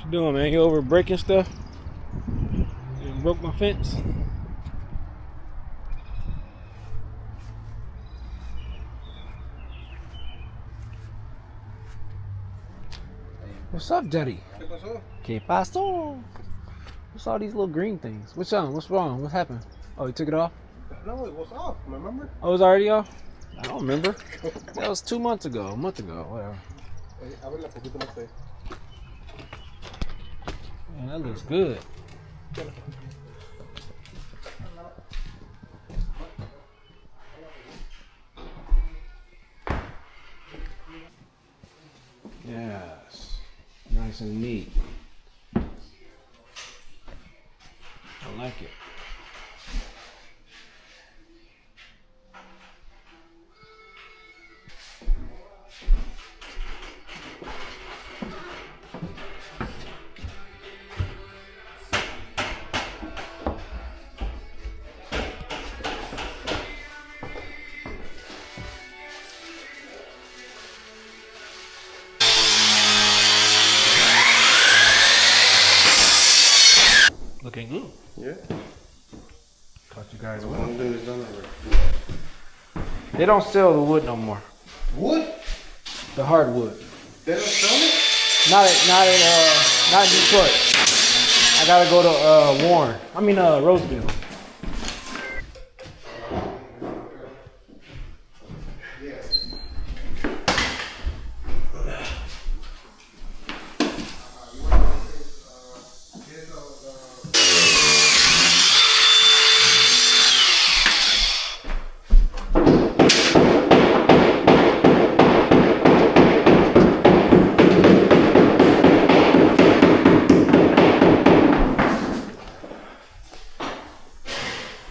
What you doing, man? You over breaking stuff? You broke my fence? What's up, Daddy? ¿Qué pasó? What's all these little green things? What's on? What's wrong? What happened? Oh, you took it off? No, it was off, remember? Oh, it was already off? I don't remember. That was 2 months ago, a month ago, whatever. Man, that looks good. Yes, nice and neat. I like it. Looking good. Yeah. Caught you guys well. They don't sell the wood no more. Wood? The hardwood. They don't sell it? Not in Detroit. I gotta go to Roseville.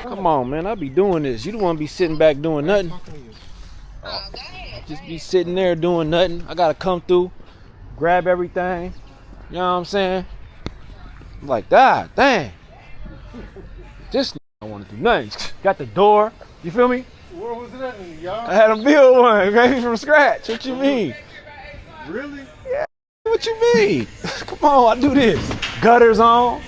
Come on, man. I be doing this. You don't want to be sitting back doing nothing. Just be sitting there doing nothing. I gotta come through, grab everything. You know what I'm saying? I'm like, God dang. This I want to do nothing. Got the door. You feel me? Where was it at in the yard? I had to build one, maybe from scratch. What you mean? Really? Yeah. What you mean? Come on, I do this. Gutters on.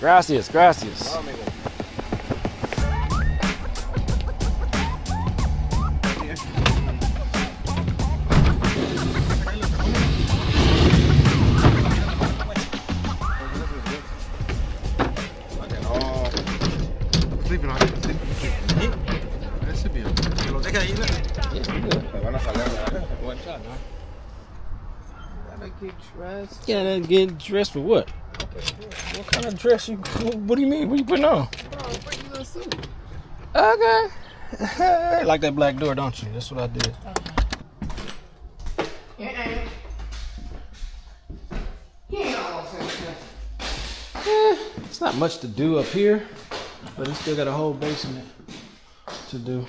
Gracias, gracias. Sleep it on. That should be okay. Lo deja ahí, ¿no? Me van a jalar. One shot, ¿no? Gotta get dressed. Gotta get dressed for what? What kind of dress you? What do you mean? What you putting on? Regular suit. Okay. Like that black door, don't you? That's what I did. It's not much to do up here, but it's still got a whole basement to do.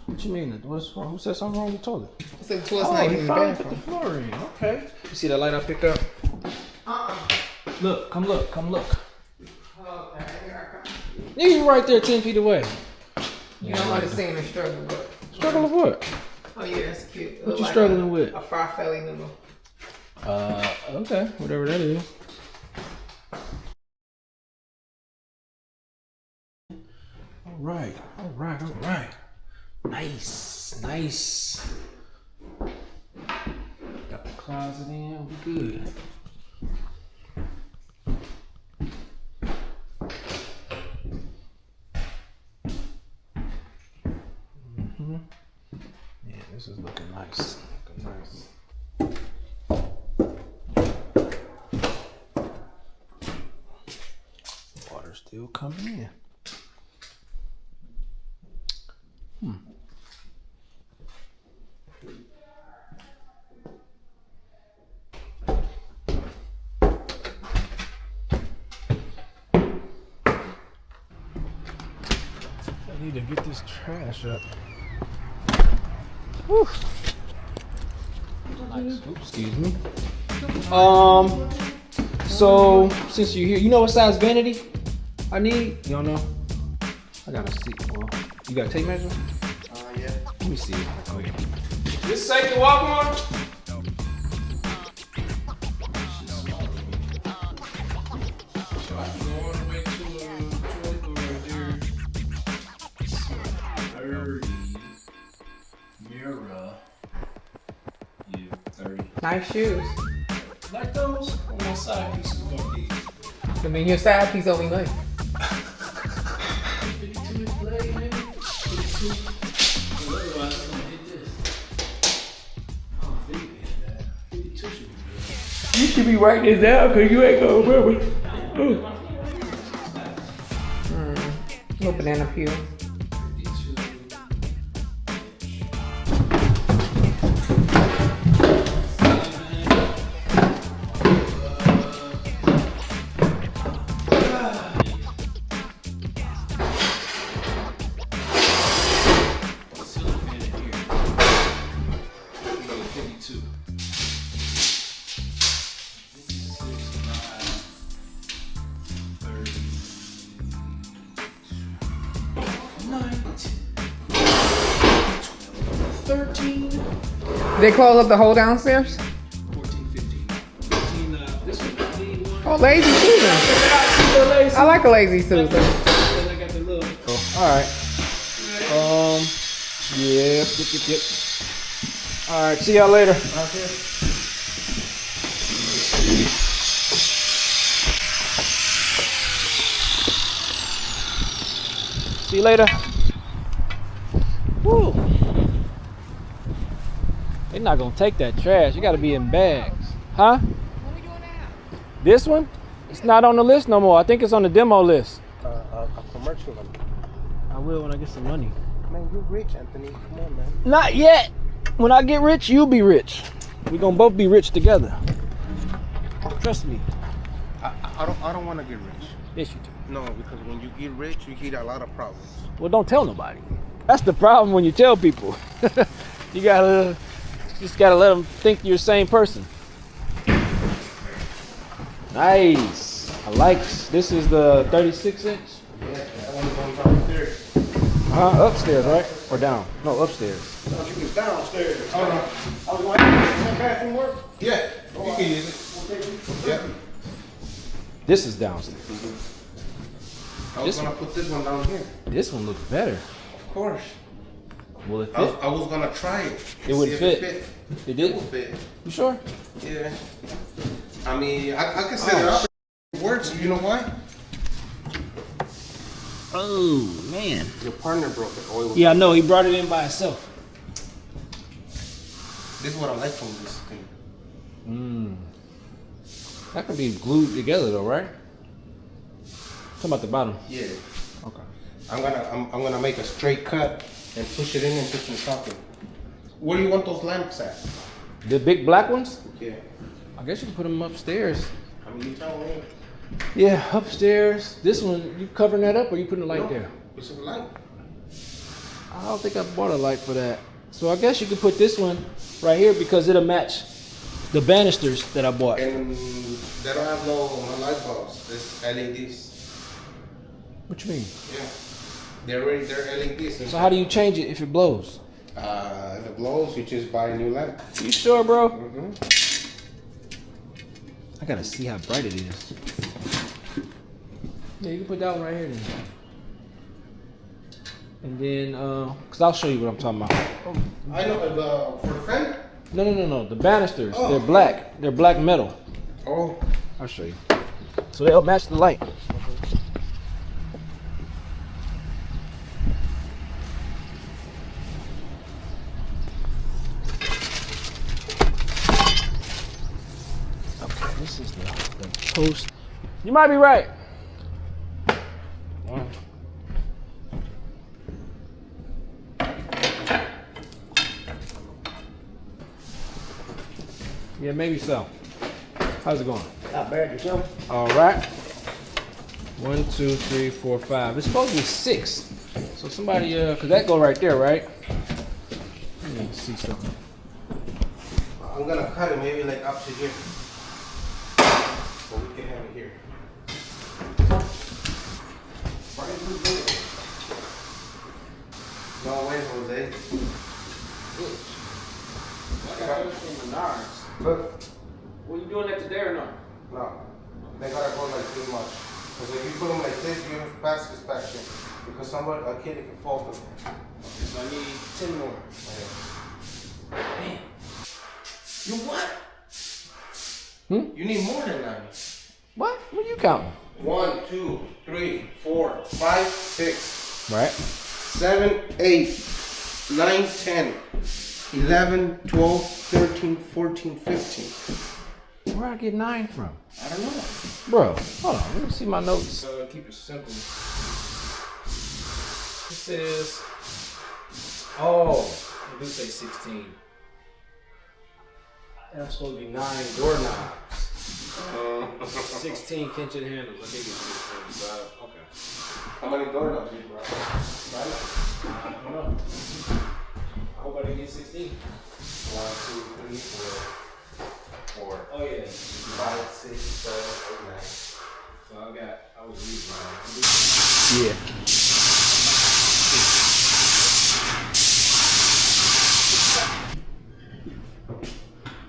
What you mean? What's wrong? Who said something wrong with the toilet? I said the toilet's not even in the Put bathroom. the floor in. Okay. You see that light I picked up? Look, come look. Okay, here I come. You right there 10 feet away. You know, I'm understanding the struggle, but. Struggle with what? Oh, yeah, that's cute. What you struggling with? A farfalle noodle. Okay. Whatever that is. All right. Nice. Got the closet in. We good. Yeah, this is looking nice. Water still coming in. need to get this trash up. Whew. Nice. Oops, excuse me. So since you're here, you know what size vanity I need? You don't know? I gotta see. Well, you got a tape measure? Yeah. Let me see. Oh, yeah. This safe to walk on? Nice shoes. Like those? On my side piece of these. I mean, your side piece only nice. 52 is blade, maybe? 52. Otherwise, I'm gonna hit this. I don't think we hit that. 52 should be good. You should be writing this down because you ain't gonna remember. Little banana peel. 52. They close up the whole downstairs? 14, 15. 15, this one, Oh, lazy Susan. I like a lazy Susan. I got the little. Oh, all right. Yep. All right, see y'all later. See you later. Woo. They're not gonna take that trash. You gotta be in bags. Huh? What are we doing now? This one? It's not on the list no more. I think it's on the demo list. A commercial one. I will when I get some money. Man, you're rich, Anthony. Come on, man. Not yet. When I get rich, you'll be rich. We're gonna both be rich together. Trust me. I don't want to get rich. Yes, you do. No, because when you get rich, you get a lot of problems. Well, don't tell nobody. That's the problem when you tell people. You just gotta let them think you're the same person. Nice. I like this. Is the 36 inch? Yeah, that one goes downstairs. Upstairs, right? Or down? No, upstairs. No, you can downstairs. Oh, no. I was wondering, does that bathroom work? Yeah, you can use it. Yeah. This is downstairs. I was going to put this one down here. This one looks better. Of course. Will it fit? I was going to try it. It would see if fit. It did? will fit. You sure? Yeah. I mean, I can set it up. It works. You know why? Oh, man. Your partner broke it. Oh, Yeah, I know. He brought it in by himself. This is what I like from this thing. That can be glued together though, right? Talking about the bottom. Yeah. Okay. I'm gonna make a straight cut and push it in and put some socket. Where do you want those lamps at? The big black ones? Yeah. I guess you can put them upstairs. I mean, you tell me. Yeah, upstairs. This one, you covering that up or you putting a light No, there? it's a light. I don't think I bought a light for that. So I guess you could put this one right here because it'll match the banisters that I bought. And they don't have no light bulbs. It's LEDs. What you mean? Yeah. They're LEDs. So how do you change it if it blows? If it blows, you just buy a new lamp. You sure, bro? Mm-hmm. I gotta see how bright it is. Yeah, you can put that one right here then. And then, cause I'll show you what I'm talking about. I know, for the fan? No. The banisters, Oh. they're black. They're black metal. Oh. I'll show you. So they'll match the light. Okay, this is the post. You might be right. Yeah, maybe so. How's it going? Not bad, yourself. All right. 1, 2, 3, 4, 5. It's supposed to be 6. So somebody, cause that go right there, right? Let me see something. I'm gonna cut it maybe like up to here. So we can have it here. No way, Jose. I got this from Menards. Look. What you doing that today or not? No. They gotta go like this much. Because if you put them like this, you have pass inspection. Because somebody, a kid can fall from them. Okay, so I need 10 more. Damn. You what? You need more than 90. What? What are you counting? 1, 2, 3, 4, 5, 6, Right. 7, 8, 9, 10, 11, 12, 13, 14, 15. Where I get 9 from? I don't know. Bro, hold on. Let me see my notes. Keep it simple. It says, oh, it do say 16. That's supposed to be 9 doorknobs. 16 kitchen handles. I think it's 16. So, okay. How many doorknobs do you brought? I don't know. I hope I didn't get 16. 1, 2, 3, 4. Oh, yeah. 5, 6, 7, 8, 9. So I was reading. Yeah.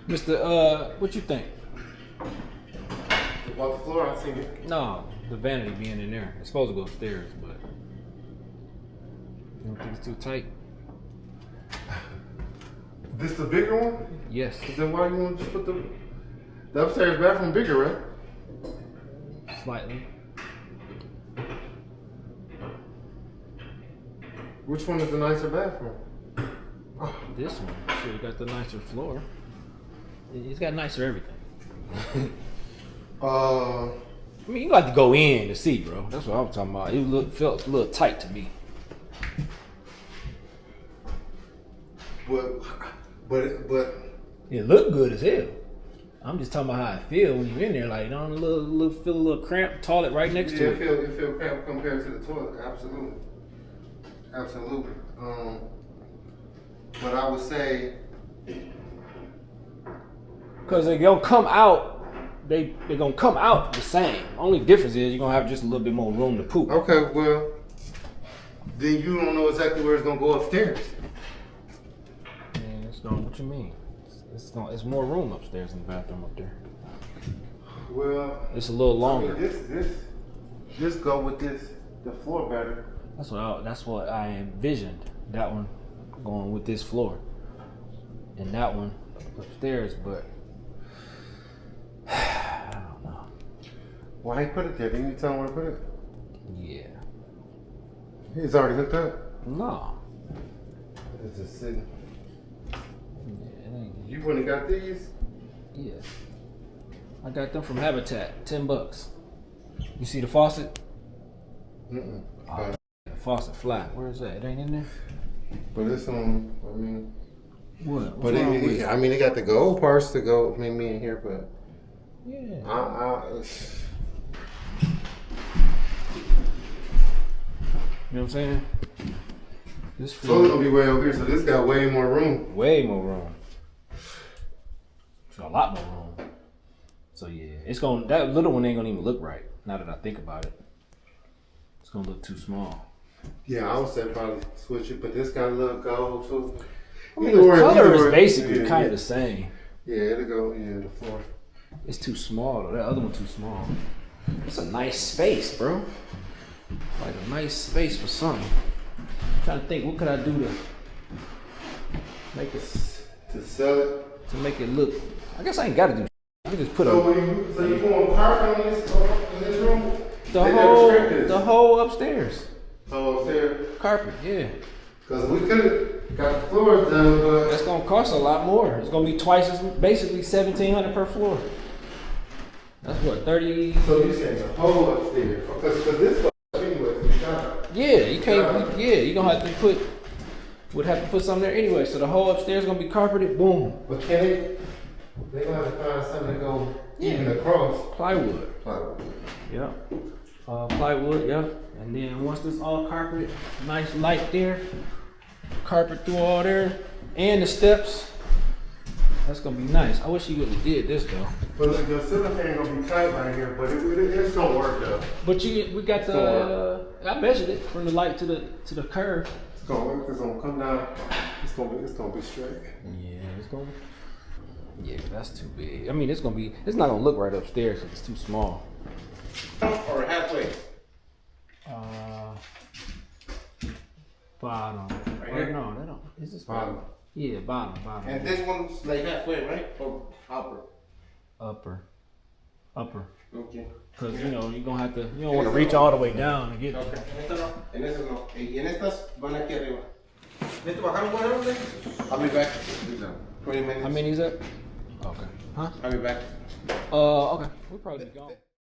Mr. What you think? About the floor, I think it. No, the vanity being in there. It's supposed to go upstairs, but you don't think it's too tight? This the bigger one? Yes. Then why you want to just put the upstairs bathroom bigger, right? Slightly. Which one is the nicer bathroom? This one should have got the nicer floor. It's got nicer everything. I mean, you got to go in to see, bro. That's what I was talking about. It felt a little tight to me. But It looked good as hell. I'm just talking about how I feel when you're in there. Like, you know, feel a little cramped. Toilet right next to it. it feel cramped compared to the toilet. Absolutely. But I would say, because they're gonna come out, they're gonna come out the same. Only difference is you're gonna have just a little bit more room to poop. okay, well, then you don't know exactly where it's gonna go upstairs. Man, it's gonna. What you mean? It's more room upstairs in the bathroom up there. Well, It's a little longer. I mean, this go with the floor better. That's what I envisioned. That one going with this floor, and that one upstairs. But I don't know. Why he put it there? Didn't you tell him where to put it? Yeah. He's already hooked up. No. It's just sitting. Yeah, it ain't. You wouldn't have got these? Yeah. I got them from Habitat. $10. You see the faucet? Mm-mm. Oh, the faucet flat. Where is that? It ain't in there. But it's on. I mean. What? But I mean, they got the gold parts to go. Me in here, but Yeah. you You know what I'm saying? This so it's gonna be way over here. So this got way more room. way more room. It's a lot more room. So yeah, that little one ain't gonna even look right. Now that I think about it, it's gonna look too small. Yeah, I would say probably switch it, but this got a little gold too. I mean, the color is basically kind of the same. Yeah, it'll go. Yeah, the floor. It's too small though. That other one too small. It's a nice space, bro. Like a nice space for something. I'm trying to think, what could I do to make it To sell it. to make it look? I guess I ain't gotta do. I can just put So a you going carpet in this room? the whole upstairs So upstairs. carpet. Yeah, Because we could have got the floors done, but that's gonna cost a lot more. It's gonna be twice as basically $1,700 per floor. That's what 30. so you saying the whole upstairs? Because this anyway, we got. Yeah, you can't. Yeah, you gonna have to would have to put something there anyway. So the whole upstairs gonna be carpeted. Boom. But can they gonna have to find something to go even across. Plywood. Plywood. Yeah. Plywood, yeah. And then once this all carpeted, nice light there, carpet through all there, and the steps. That's gonna be nice. I wish you would have did this though. But look, the ceiling fan gonna be tight right here, but it's gonna work though. But we got the. I measured it from the light to the curve. It's gonna come down. It's gonna be straight. Yeah, it's gonna. Yeah, that's too big. I mean, it's not gonna look right upstairs because it's too small. Or halfway. Bottom. Right here? No, that don't. Is this Bottom. Yeah, bottom. And this one's like halfway, right? Or upper? Upper. Okay. Because you're gonna have to. You don't want to reach all the way down and get. Okay. En estas no. Y en estas van aquí arriba. ¿Esto bajaron por dónde? I'll be back. 20 minutes. How many is that? Okay. Huh? I'll be back. Okay. We'll probably be gone.